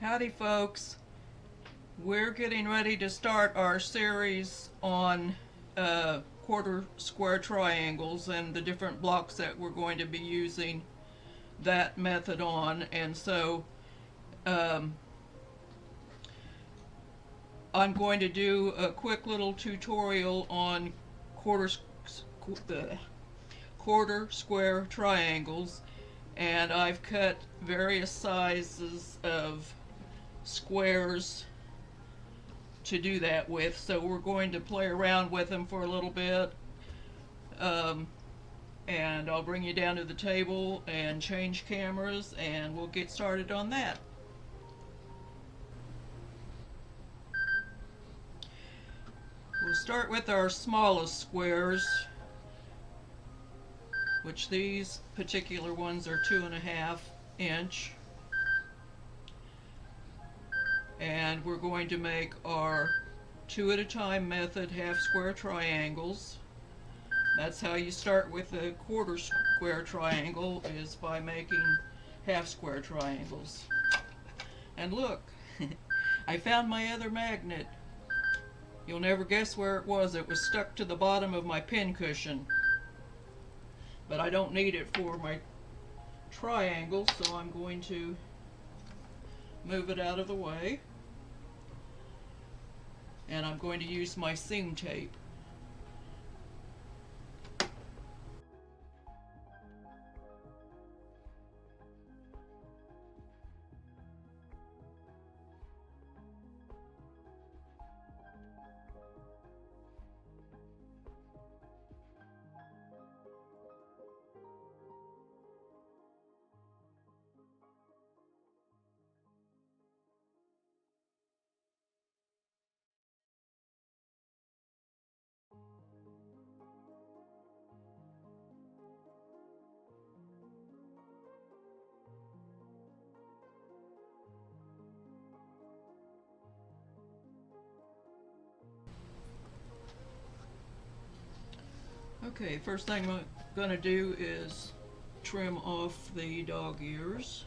Howdy, folks. We're getting ready to start our series on quarter square triangles and the different blocks that we're going to be using that method on. And so um, I'm going to do a quick little tutorial on quarter, quarter square triangles. And I've cut various sizes of squares to do that with, so we're going to play around with them for a little bit, um, and I'll bring you down to the table and change cameras and we'll get started on that. We'll start with our smallest squares, which these particular ones are 2.5 inch, and we're going to make our two at a time method half square triangles. That's how you start with a quarter square triangle, is by making half square triangles. And look, I found my other magnet. You'll never guess where it was. It was stuck to the bottom of my pin cushion. But I don't need it for my triangle, so I'm going to move it out of the way. And I'm going to use my seam tape. Okay, first thing I'm going to do is trim off the dog ears.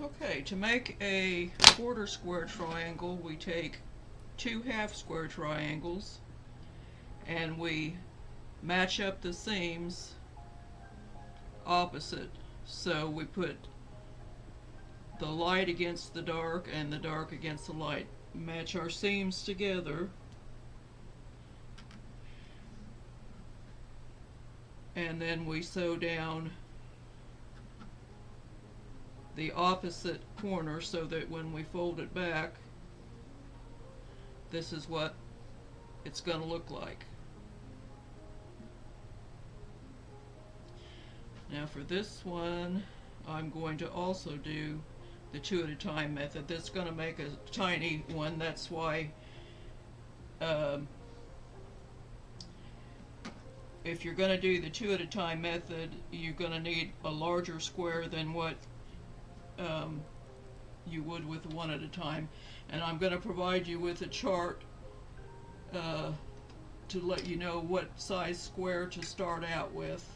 Okay, to make a quarter square triangle, we take two half square triangles and we match up the seams opposite. So we put the light against the dark and the dark against the light. Match our seams together, and then we sew down the opposite corner so that when we fold it back, this is what it's going to look like. Now for this one, I'm going to also do the two at a time method. That's going to make a tiny one. That's why if you're going to do the two at a time method, you're going to need a larger square than what you would with one at a time. And I'm going to provide you with a chart to let you know what size square to start out with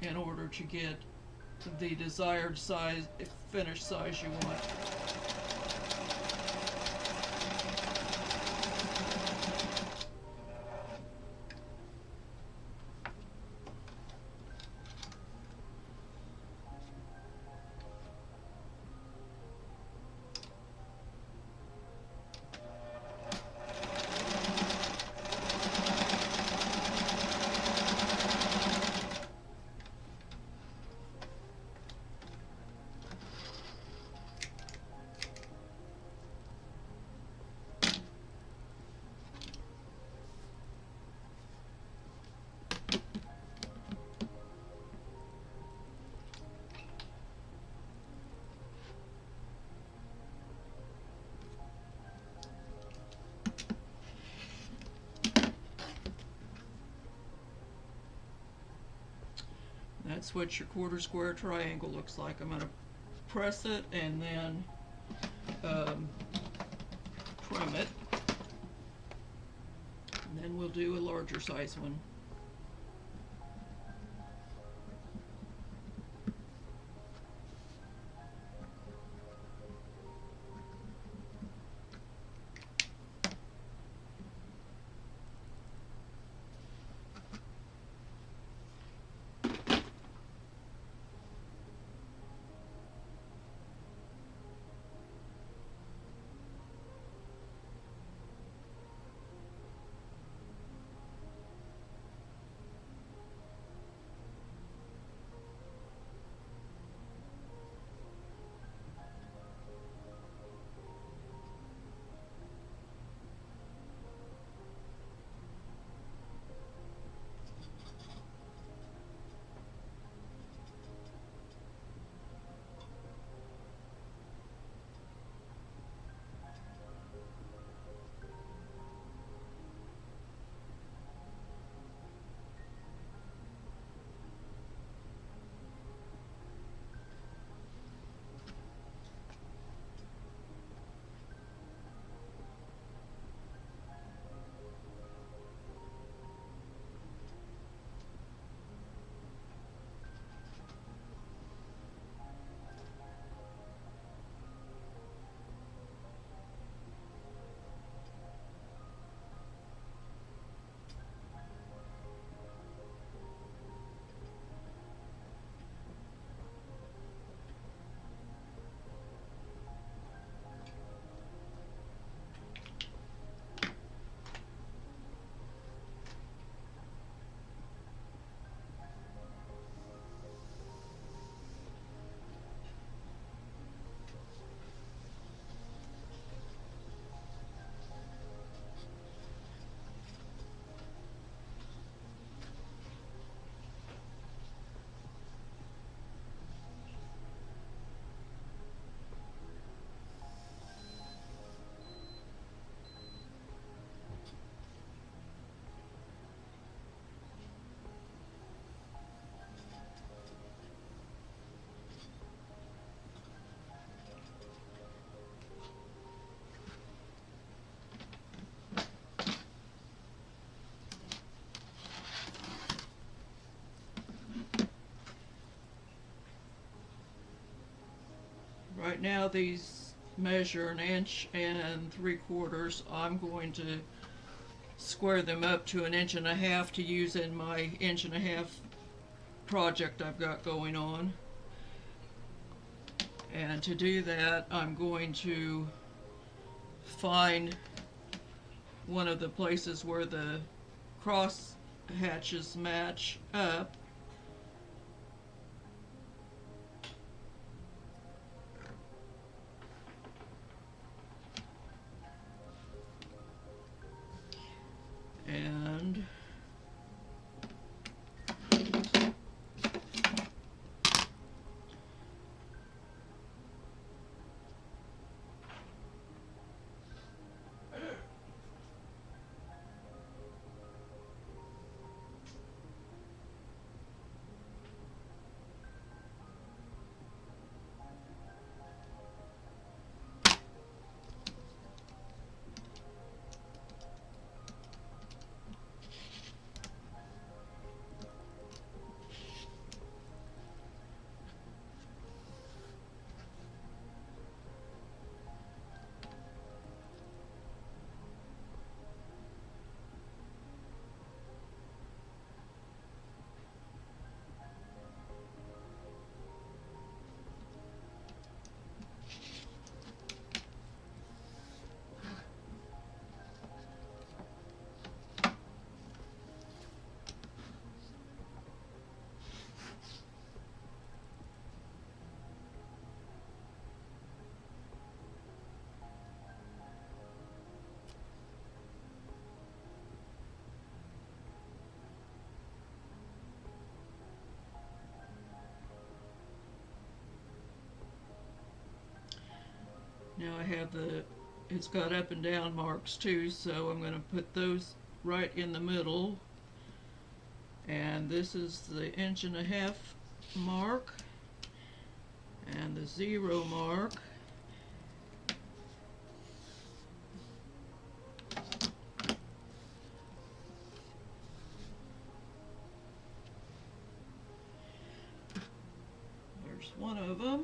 in order to get the desired size, finished size you want. That's what your quarter square triangle looks like. I'm going to press it and then trim it. And then we'll do a larger size one. Right now these measure 1 3/4 inches. I'm going to square them up to 1.5 inches to use in my 1.5 inch project I've got going on. And to do that, I'm going to find one of the places where the cross hatches match up. And Now I have it's got up and down marks too, so I'm going to put those right in the middle. And this is the 1.5" mark and the 0 mark. There's one of them.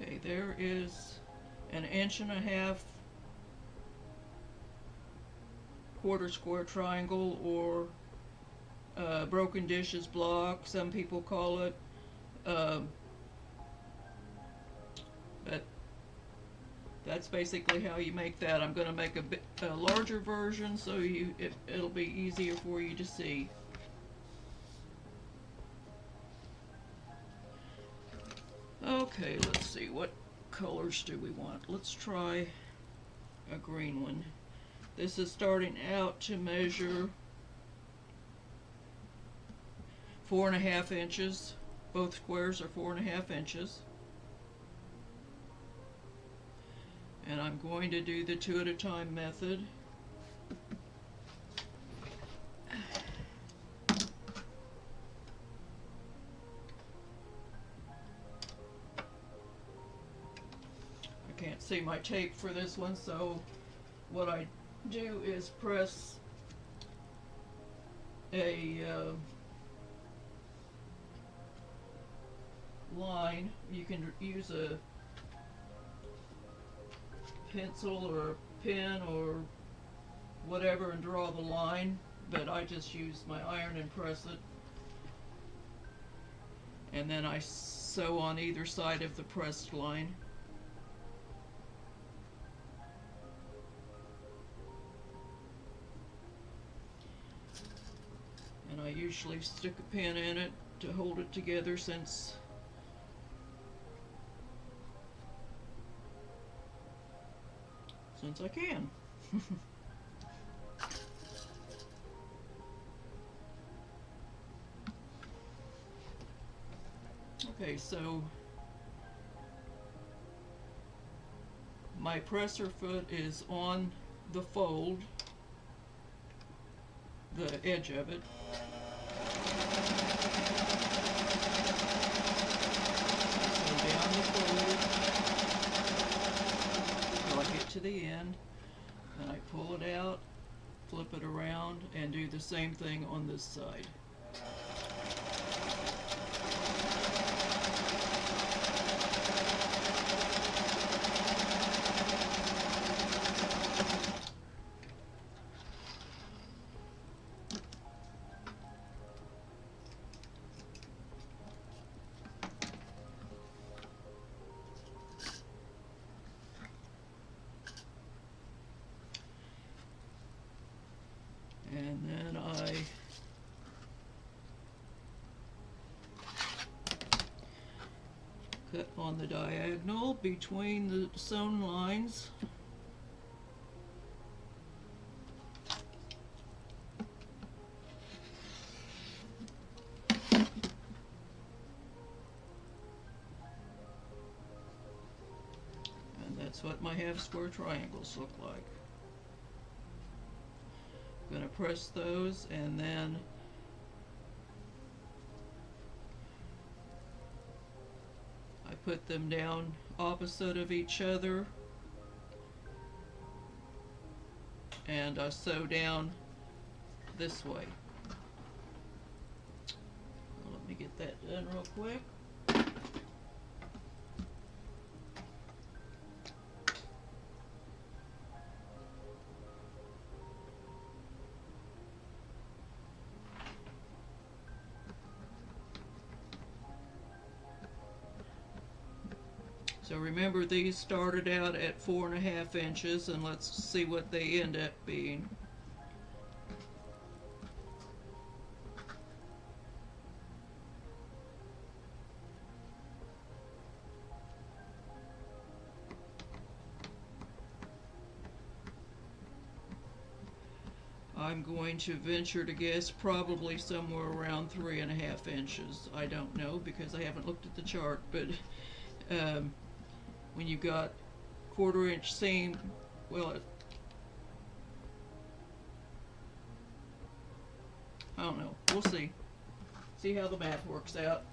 Okay, there is an 1.5" quarter square triangle, or broken dishes block, some people call it. But that's basically how you make that. I'm going to make a larger version so it'll be easier for you to see. Okay, let's see, what colors do we want? Let's try a green one. This is starting out to measure 4.5 inches. Both squares are 4.5 inches. And I'm going to do the 2 at a time method. I can't see my tape for this one, so what I do is press a line. You can use a pencil or a pen or whatever and draw the line, but I just use my iron and press it, and then I sew on either side of the pressed line. And I usually stick a pin in it to hold it together since I can. Okay, so my presser foot is on the fold, the edge of it. So down the fold till I get to the end, and I pull it out, flip it around, and do the same thing on this side. And then I cut on the diagonal between the sewn lines. That's what my half square triangles look like. I'm going to press those, and then I put them down opposite of each other, and I sew down this way. Let me get that done real quick. So remember, these started out at 4.5 inches, and let's see what they end up being. I'm going to venture to guess probably somewhere around 3.5 inches. I don't know because I haven't looked at the chart, but when you've got 1/4 inch seam, well, I don't know. We'll see. See how the math works out.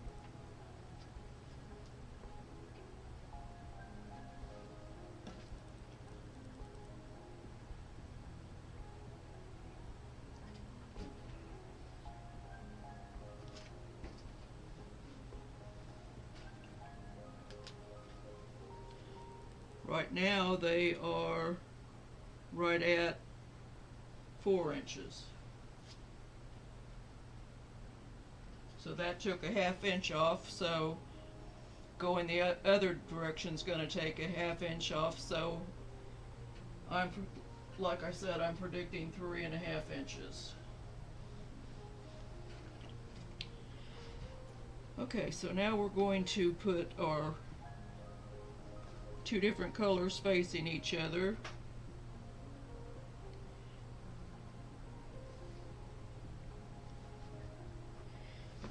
Right now they are right at 4 inches. So that took a 1/2 inch off, so going the other direction is going to take a 1/2 inch off, so like I said, I'm predicting 3.5 inches. Okay, so now we're going to put our 2 different colors facing each other.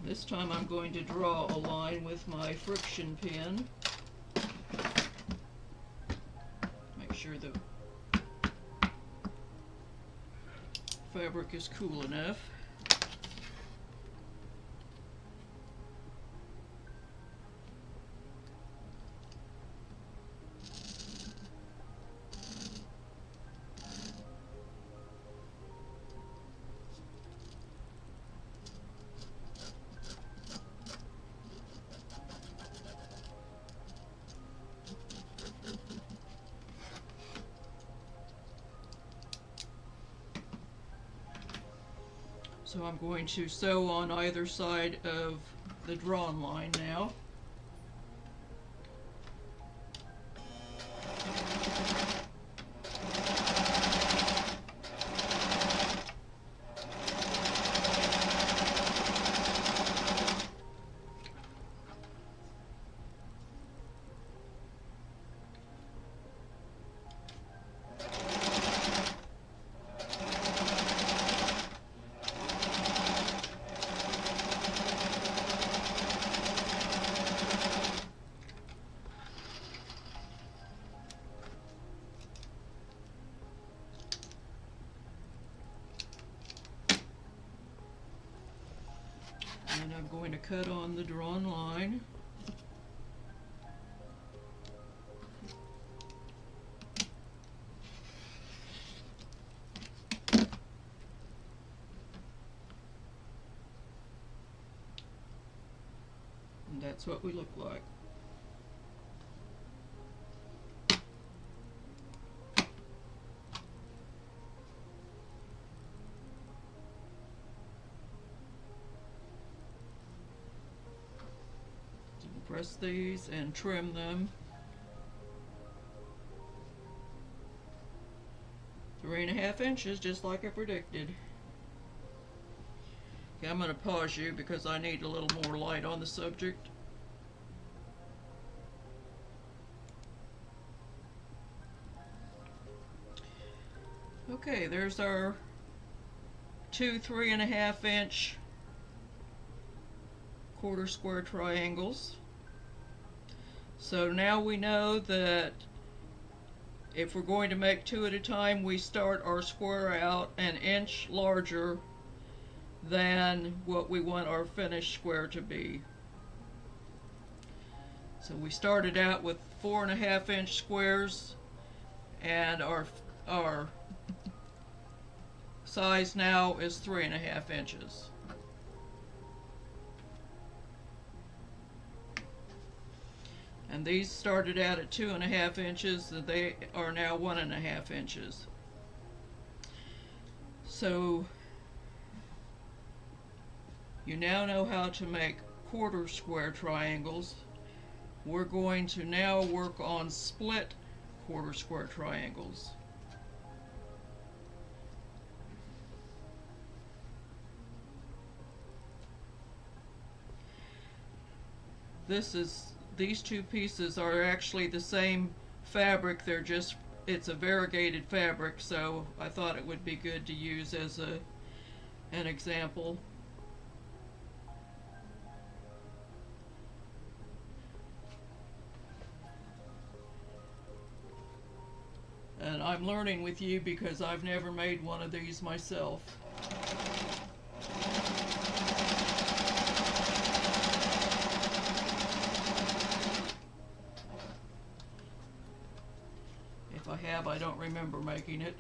This time I'm going to draw a line with my friction pin. Make sure the fabric is cool enough. So I'm going to sew on either side of the drawn line now. And I'm going to cut on the drawn line. And that's what we look like. Press these and trim them. 3.5 inches, just like I predicted. Okay, I'm going to pause you because I need a little more light on the subject. Okay, there's our 2 3.5 inch 1/4 square triangles. So now we know that If we're going to make two at a time, we start our square out an inch larger than what we want our finished square to be. So we started out with 4.5 inch squares, and our size now is 3.5 inches. And these started out at 2.5 inches, and they are now 1.5 inches. So you now know how to make quarter square triangles. We're going to now work on split quarter square triangles. These two pieces are actually the same fabric. It's a variegated fabric, so I thought it would be good to use as an example. And I'm learning with you because I've never made one of these myself. If I have, I don't remember making it.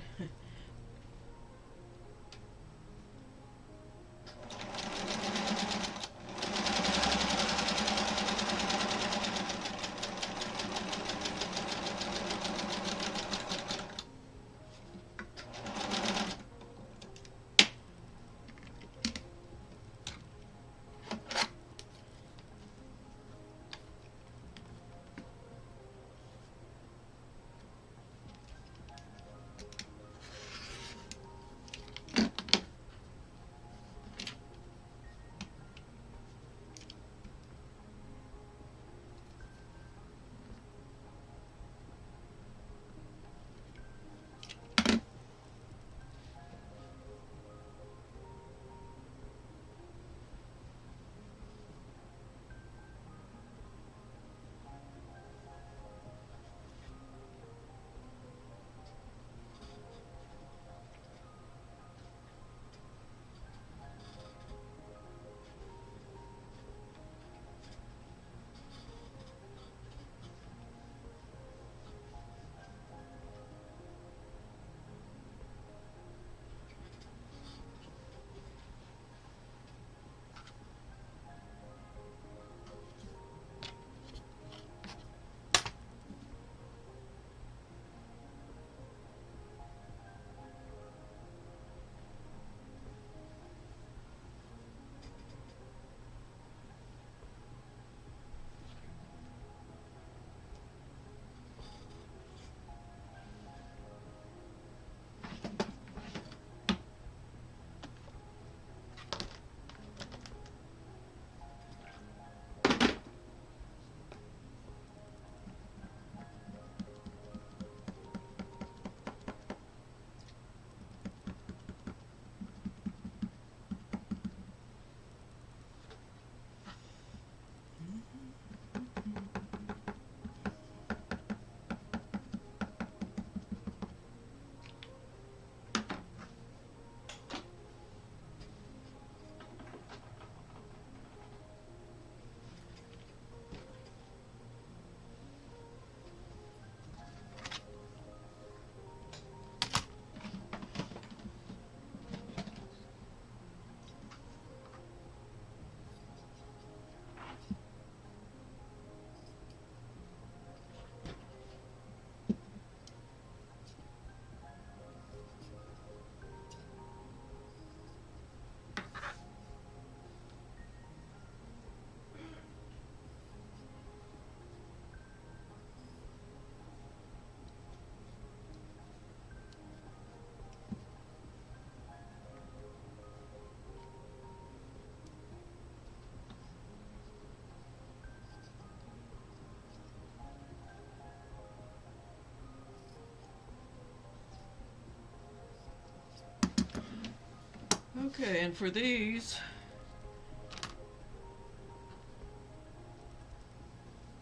Okay, and for these,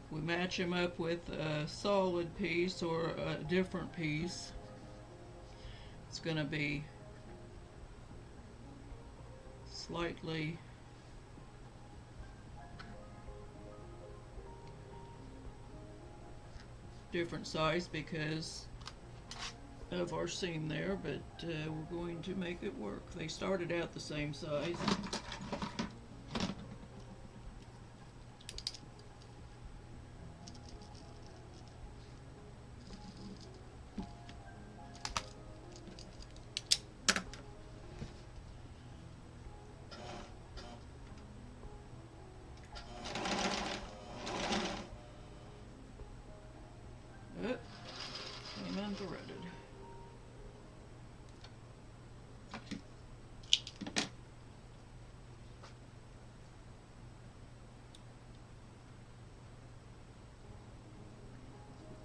we we match them up with a solid piece or a different piece, it's going to be slightly different size because of our seam there, but we're going to make it work. They started out the same size. Came unthreaded.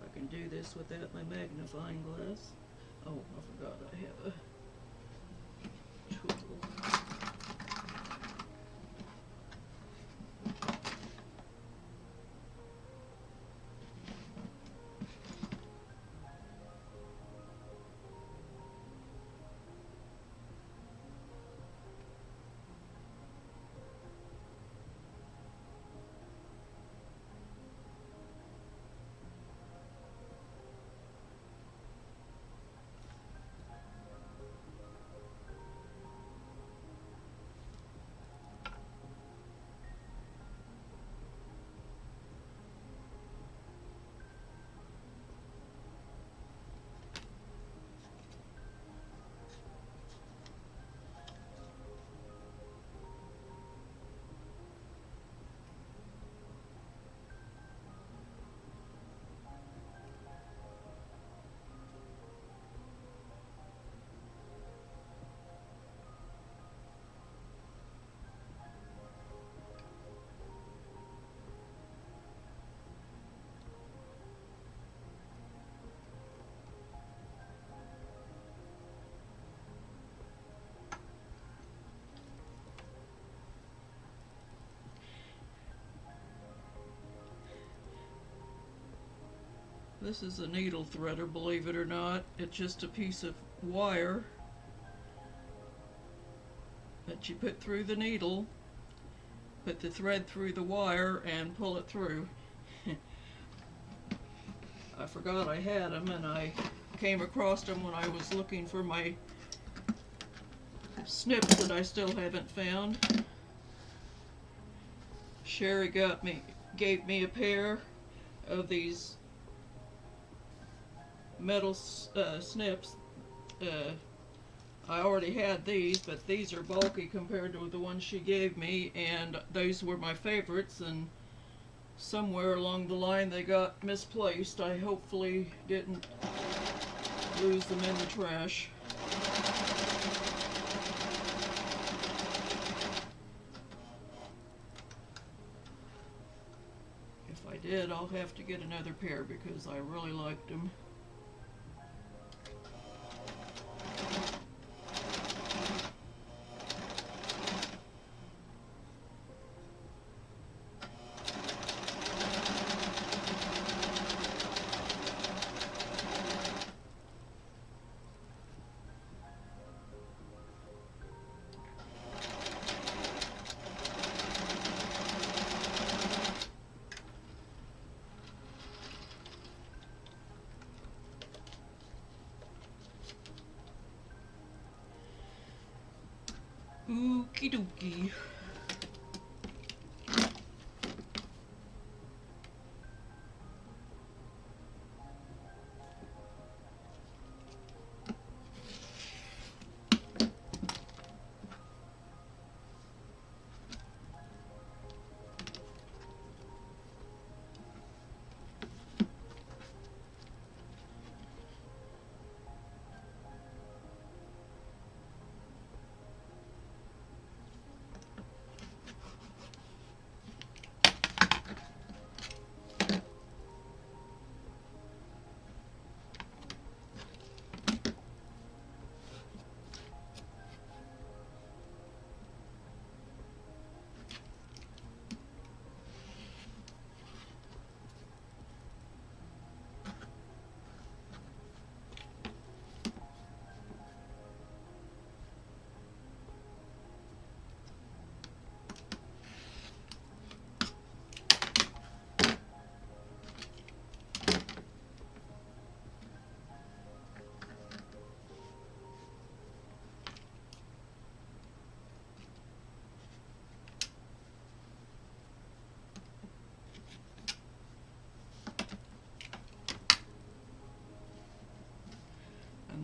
I can do this without my magnifying glass. Oh, I forgot I have a tool. This is a needle threader, believe it or not. It's just a piece of wire that you put through the needle, put the thread through the wire, and pull it through. I forgot I had them, and I came across them when I was looking for my snips that I still haven't found. Sherry gave me a pair of these metal snips. I already had these, but these are bulky compared to the ones she gave me, and those were my favorites, and somewhere along the line they got misplaced. I hopefully didn't lose them in the trash. If I did, I'll have to get another pair because I really liked them. Okie dokie.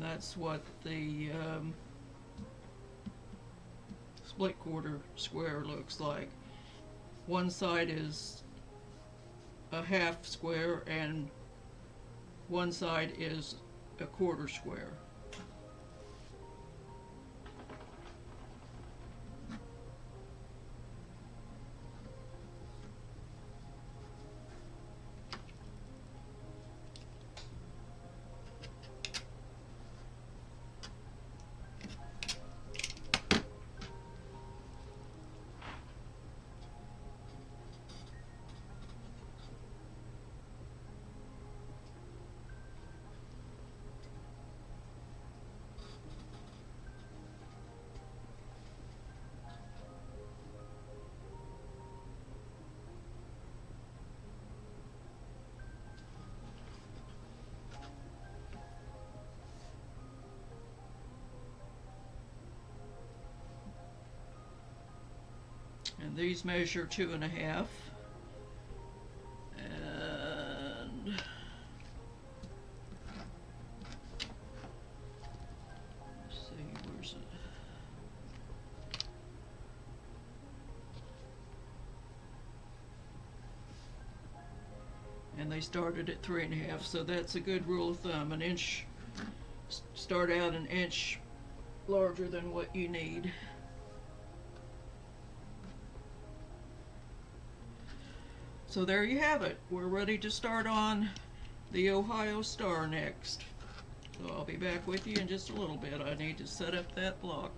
and that's what the split quarter square looks like. One side is a half square and one side is a quarter square. And these measure 2.5. And let's see, where's it? And they started at 3.5, so that's a good rule of thumb. An inch, start out an inch larger than what you need. So there you have it. We're ready to start on the Ohio Star next. So I'll be back with you in just a little bit. I need to set up that block.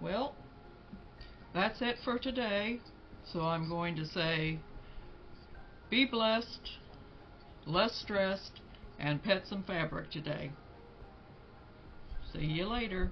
Well, that's it for today. So I'm going to say, be blessed, less stressed, and pet some fabric today. See you later.